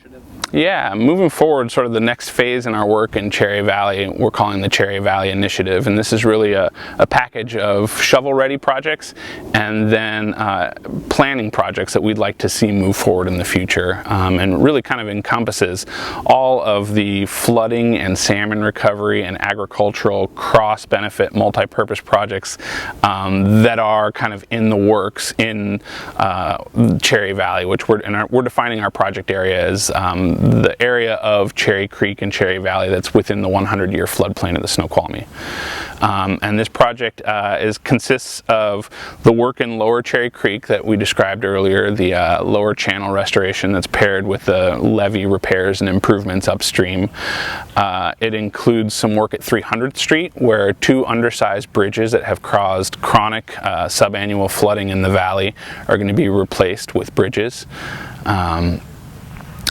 initiative? Yeah, moving forward, sort of the next phase in our work in Cherry Valley, we're calling the Cherry Valley Initiative, and this is really a package of shovel-ready projects and then planning projects that we'd like to see move forward in the future, and really kind of encompasses all of the flooding and salmon recovery and agricultural cross-benefit multi-purpose projects that are kind of in the works in Cherry Valley, which we're defining our project area as the area of Cherry Creek and Cherry Valley that's within the 100-year floodplain of the Snoqualmie. And this project consists of the work in Lower Cherry Creek that we described earlier, the lower channel restoration that's paired with the levee repairs and improvements upstream. It includes some work at 300th Street, where two undersized bridges that have caused chronic subannual flooding in the valley are going to be replaced with bridges.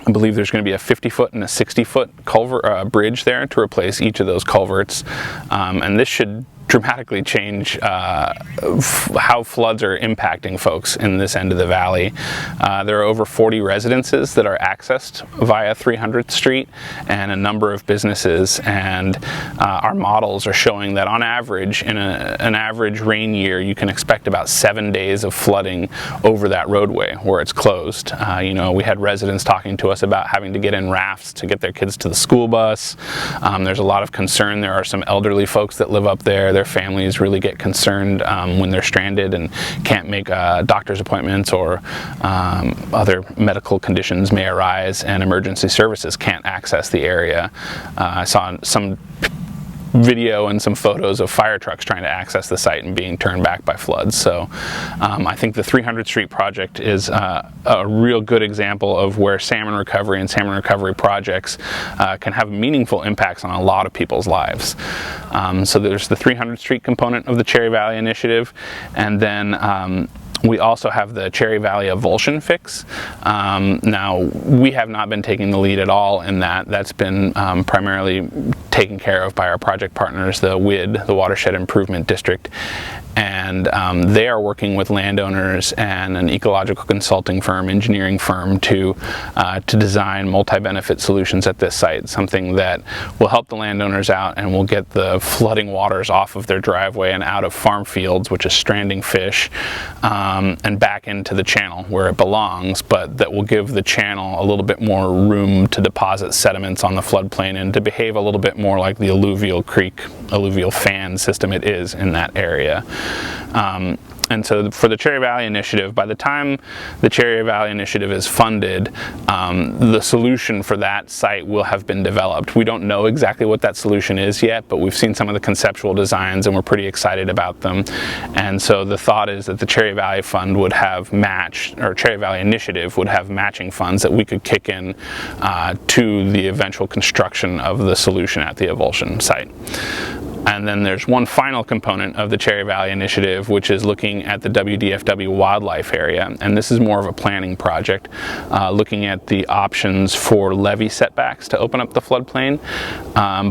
I believe there's going to be a 50-foot and a 60-foot culvert bridge there to replace each of those culverts, and this should dramatically change how floods are impacting folks in this end of the valley. There are over 40 residences that are accessed via 300th Street and a number of businesses, and our models are showing that on average, in an average rain year, you can expect about 7 days of flooding over that roadway where it's closed. We had residents talking to us about having to get in rafts to get their kids to the school bus. There's a lot of concern. There are some elderly folks that live up there. Their families really get concerned when they're stranded and can't make doctor's appointments, or other medical conditions may arise and emergency services can't access the area. I saw some video and some photos of fire trucks trying to access the site and being turned back by floods. So I think the 300th Street project is a real good example of where salmon recovery and salmon recovery projects can have meaningful impacts on a lot of people's lives. So there's the 300th Street component of the Cherry Valley Initiative, and then we also have the Cherry Valley Avulsion Fix. Now, we have not been taking the lead at all in that. That's been primarily taken care of by our project partners, the WID, the Watershed Improvement District, and they are working with landowners and an ecological consulting firm, engineering firm, to design multi-benefit solutions at this site, something that will help the landowners out and will get the flooding waters off of their driveway and out of farm fields, which is stranding fish, and back into the channel where it belongs, but that will give the channel a little bit more room to deposit sediments on the floodplain and to behave a little bit more like the alluvial fan system it is in that area. And so for the Cherry Valley Initiative, by the time the Cherry Valley Initiative is funded, the solution for that site will have been developed. We don't know exactly what that solution is yet, but we've seen some of the conceptual designs and we're pretty excited about them. And so the thought is that the Cherry Valley Fund would have Cherry Valley Initiative would have matching funds that we could kick in to the eventual construction of the solution at the Avulsion site. And then there's one final component of the Cherry Valley Initiative, which is looking at the WDFW wildlife area. And this is more of a planning project, looking at the options for levee setbacks to open up the floodplain.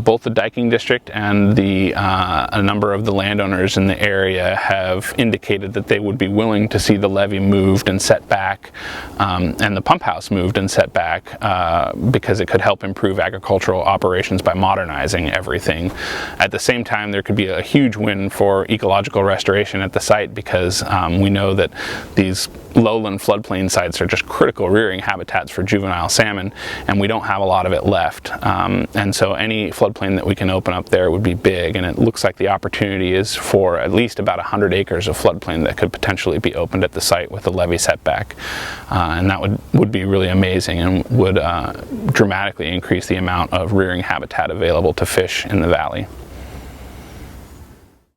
Both the Diking District and a number of the landowners in the area have indicated that they would be willing to see the levee moved and set back, and the pump house moved and set back, because it could help improve agricultural operations by modernizing everything. At the same time, there could be a huge win for ecological restoration at the site, because we know that these lowland floodplain sites are just critical rearing habitats for juvenile salmon, and we don't have a lot of it left. And so any floodplain that we can open up there would be big, and it looks like the opportunity is for at least about 100 acres of floodplain that could potentially be opened at the site with a levee setback. And that would be really amazing and would dramatically increase the amount of rearing habitat available to fish in the valley.